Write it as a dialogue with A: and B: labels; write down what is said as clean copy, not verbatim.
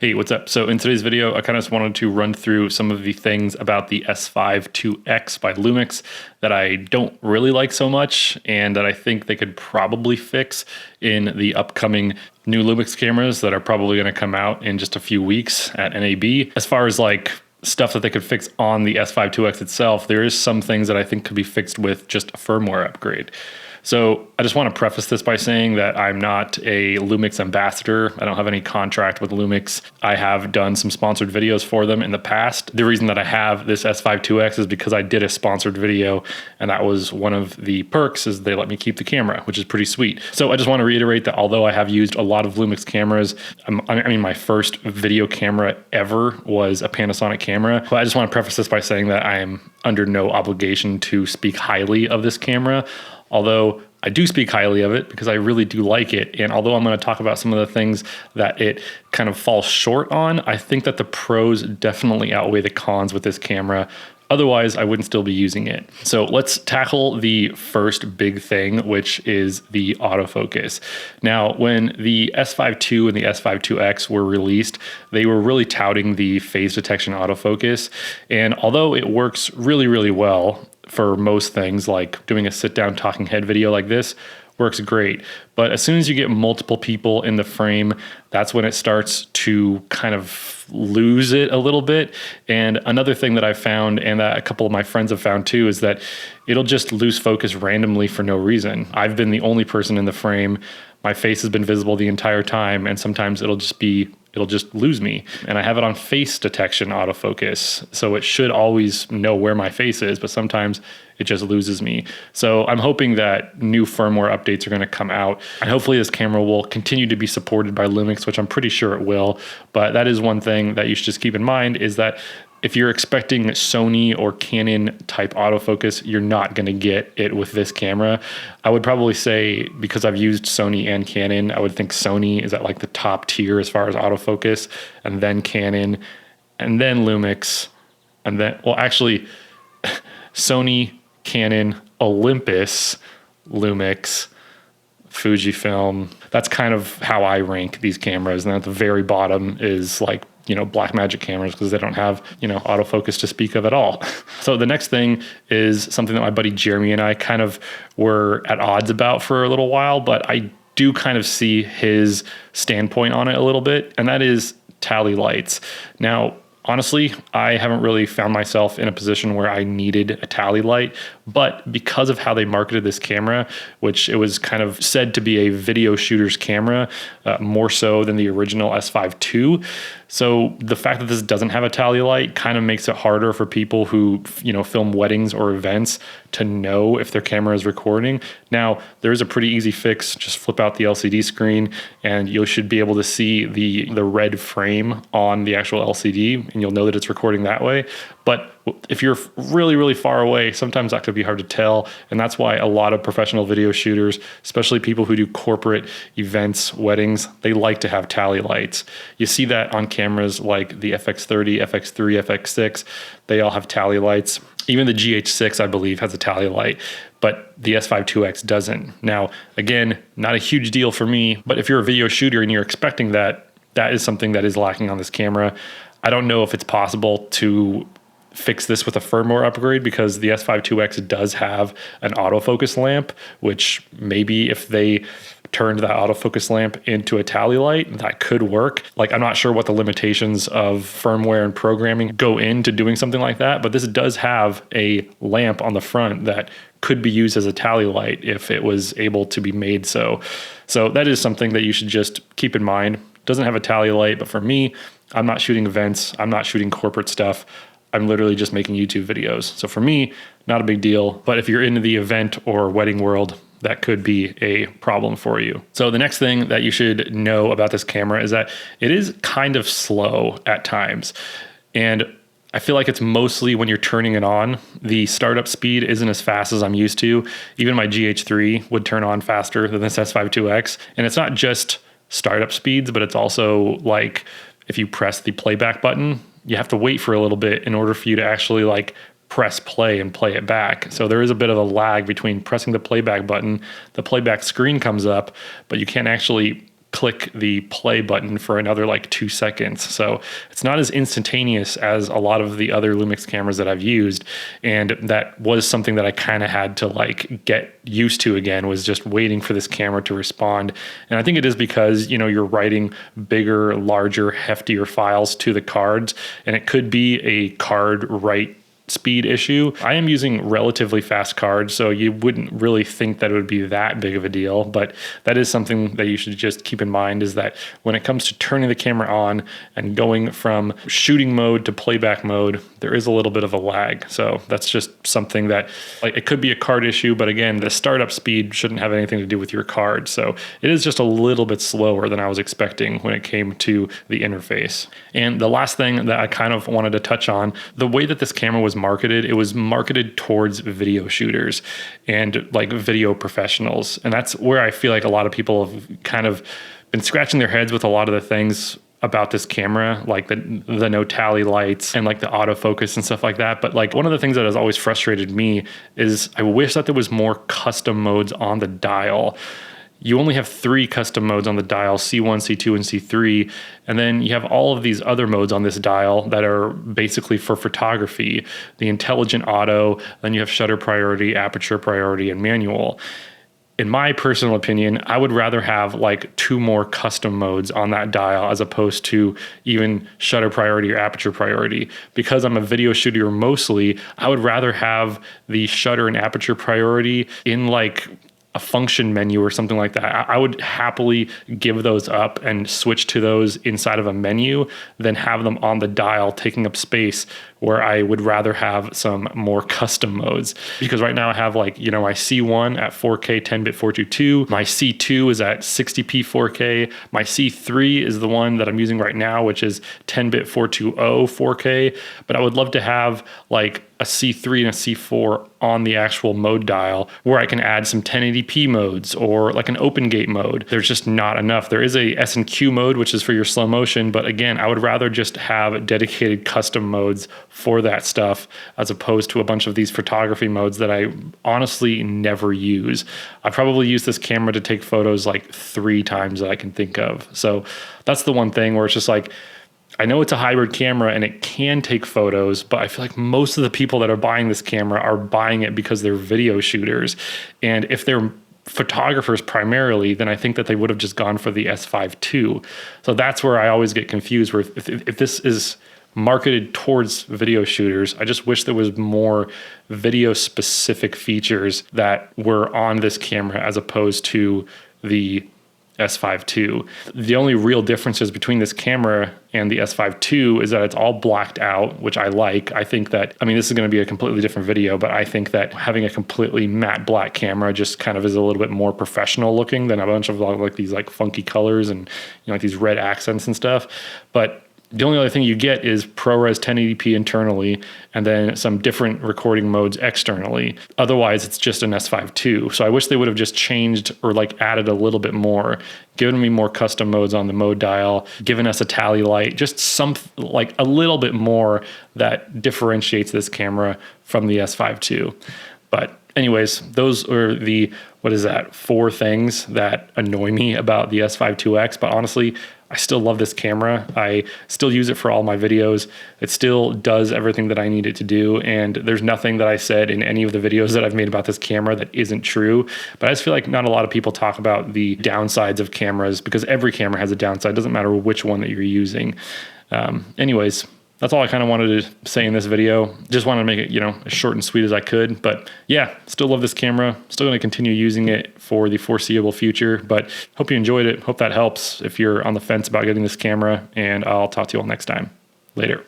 A: Hey, what's up? So in today's video, I kind of just wanted to run through some of the things about the S5IIX by Lumix that I don't really like so much and that I think they could probably fix in the upcoming new Lumix cameras that are probably going to come out in just a few weeks at NAB. As far as like stuff that they could fix on the S5IIX itself, there is some things that I think could be fixed with just a firmware upgrade. So I just want to preface this by saying that I'm not a Lumix ambassador. I don't have any contract with Lumix. I have done some sponsored videos for them in the past. The reason that I have this S5IIX is because I did a sponsored video, and that was one of the perks is they let me keep the camera, which is pretty sweet. So I just want to reiterate that although I have used a lot of Lumix cameras, I mean my first video camera ever was a Panasonic camera, but I just want to preface this by saying that I am under no obligation to speak highly of this camera. Although I do speak highly of it because I really do like it. And although I'm going to talk about some of the things that it kind of falls short on, I think that the pros definitely outweigh the cons with this camera. Otherwise, I wouldn't still be using it. So let's tackle the first big thing, which is the autofocus. Now, when the S5 II and the S5IIX were released, they were really touting the phase detection autofocus. And although it works really, really well for most things, like doing a sit-down talking head video like this, works great. But as soon as you get multiple people in the frame, that's when it starts to kind of lose it a little bit. And another thing that I've found, and that a couple of my friends have found too, is that it'll just lose focus randomly for no reason. I've been the only person in the frame. My face has been visible the entire time, and sometimes it'll just lose me. And I have it on face detection autofocus, so it should always know where my face is, but sometimes it just loses me. So I'm hoping that new firmware updates are going to come out, and hopefully this camera will continue to be supported by Lumix, which I'm pretty sure it will. But that is one thing that you should just keep in mind, is that if you're expecting Sony or Canon type autofocus, you're not going to get it with this camera. I would probably say, because I've used Sony and Canon, I would think Sony is at like the top tier as far as autofocus, and then Canon, and then Lumix, and then, well, actually, Sony, Canon, Olympus, Lumix, Fujifilm. That's kind of how I rank these cameras. And at the very bottom is like, Blackmagic cameras, because they don't have, autofocus to speak of at all. So the next thing is something that my buddy Jeremy and I kind of were at odds about for a little while, but I do kind of see his standpoint on it a little bit, and that is tally lights. Now, honestly, I haven't really found myself in a position where I needed a tally light, but because of how they marketed this camera, which it was kind of said to be a video shooter's camera, more so than the original S5 II. So the fact that this doesn't have a tally light kind of makes it harder for people who, film weddings or events to know if their camera is recording. Now, there's a pretty easy fix. Just flip out the LCD screen and you should be able to see the red frame on the actual LCD, and you'll know that it's recording that way. But if you're really, really far away, sometimes that could be hard to tell. And that's why a lot of professional video shooters, especially people who do corporate events, weddings, they like to have tally lights. You see that on cameras like the FX30, FX3, FX6. They all have tally lights. Even the GH6, I believe, has a tally light, but the S5IIX doesn't. Now, again, not a huge deal for me, but if you're a video shooter and you're expecting that, that is something that is lacking on this camera. I don't know if it's possible to fix this with a firmware upgrade, because the S5IIX does have an autofocus lamp, which maybe if they turned that autofocus lamp into a tally light, that could work. Like, I'm not sure what the limitations of firmware and programming go into doing something like that, but this does have a lamp on the front that could be used as a tally light if it was able to be made so. So that is something that you should just keep in mind. It doesn't have a tally light, but for me, I'm not shooting events. I'm not shooting corporate stuff. I'm literally just making YouTube videos. So for me, not a big deal. But if you're into the event or wedding world, that could be a problem for you. So the next thing that you should know about this camera is that it is kind of slow at times. And I feel like it's mostly when you're turning it on. The startup speed isn't as fast as I'm used to. Even my GH3 would turn on faster than this S5IIX. And it's not just startup speeds, but it's also like if you press the playback button, you have to wait for a little bit in order for you to actually like press play and play it back. So there is a bit of a lag between pressing the playback button, the playback screen comes up, but you can't actually click the play button for another like 2 seconds. So it's not as instantaneous as a lot of the other Lumix cameras that I've used. And that was something that I kind of had to like get used to again, was just waiting for this camera to respond. And I think it is because, you're writing bigger, larger, heftier files to the cards, and it could be a card write speed issue. I am using relatively fast cards, so you wouldn't really think that it would be that big of a deal, but that is something that you should just keep in mind, is that when it comes to turning the camera on and going from shooting mode to playback mode, there is a little bit of a lag. So that's just something that, like, it could be a card issue, but again, the startup speed shouldn't have anything to do with your card. So it is just a little bit slower than I was expecting when it came to the interface. And the last thing that I kind of wanted to touch on, the way that this camera was marketed, it was marketed towards video shooters and like video professionals. And that's where I feel like a lot of people have kind of been scratching their heads with a lot of the things about this camera, like the no tally lights and like the autofocus and stuff like that. But like one of the things that has always frustrated me is I wish that there was more custom modes on the dial. You only have 3 custom modes on the dial, C1, C2, and C3. And then you have all of these other modes on this dial that are basically for photography, the intelligent auto, then you have shutter priority, aperture priority, and manual. In my personal opinion, I would rather have like 2 more custom modes on that dial as opposed to even shutter priority or aperture priority. Because I'm a video shooter mostly, I would rather have the shutter and aperture priority in like a function menu or something like that. I would happily give those up and switch to those inside of a menu than have them on the dial taking up space, where I would rather have some more custom modes. Because right now I have like, my C1 at 4K 10-bit 422, my C2 is at 60p 4K, my C3 is the one that I'm using right now, which is 10-bit 420 4K, but I would love to have like a C3 and a C4 on the actual mode dial where I can add some 1080p modes or like an open gate mode. There's just not enough. There is a S&Q mode, which is for your slow motion, but again, I would rather just have dedicated custom modes for that stuff as opposed to a bunch of these photography modes that I honestly never use. I probably use this camera to take photos like 3 times that I can think of. So that's the one thing where it's just like, I know it's a hybrid camera and it can take photos, but I feel like most of the people that are buying this camera are buying it because they're video shooters. And if they're photographers primarily, then I think that they would have just gone for the S5 II. So that's where I always get confused, where if this is marketed towards video shooters, I just wish there was more video specific features that were on this camera as opposed to the S5 II. The only real differences between this camera and the S5 II is that it's all blacked out, which I like. I think that, this is going to be a completely different video, but I think that having a completely matte black camera just kind of is a little bit more professional looking than a bunch of like these like funky colors and like these red accents and stuff. But the only other thing you get is ProRes 1080p internally and then some different recording modes externally. Otherwise, it's just an S5 II. So I wish they would have just changed or like added a little bit more, given me more custom modes on the mode dial, given us a tally light, just some like a little bit more that differentiates this camera from the S5 II. But anyways, those are the, 4 things that annoy me about the S5 IIX. But honestly, I still love this camera. I still use it for all my videos. It still does everything that I need it to do. And there's nothing that I said in any of the videos that I've made about this camera that isn't true. But I just feel like not a lot of people talk about the downsides of cameras, because every camera has a downside. It doesn't matter which one that you're using. Anyways, that's all I kind of wanted to say in this video. Just wanted to make it, as short and sweet as I could. But yeah, still love this camera. Still going to continue using it for the foreseeable future. But hope you enjoyed it. Hope that helps if you're on the fence about getting this camera. And I'll talk to you all next time. Later.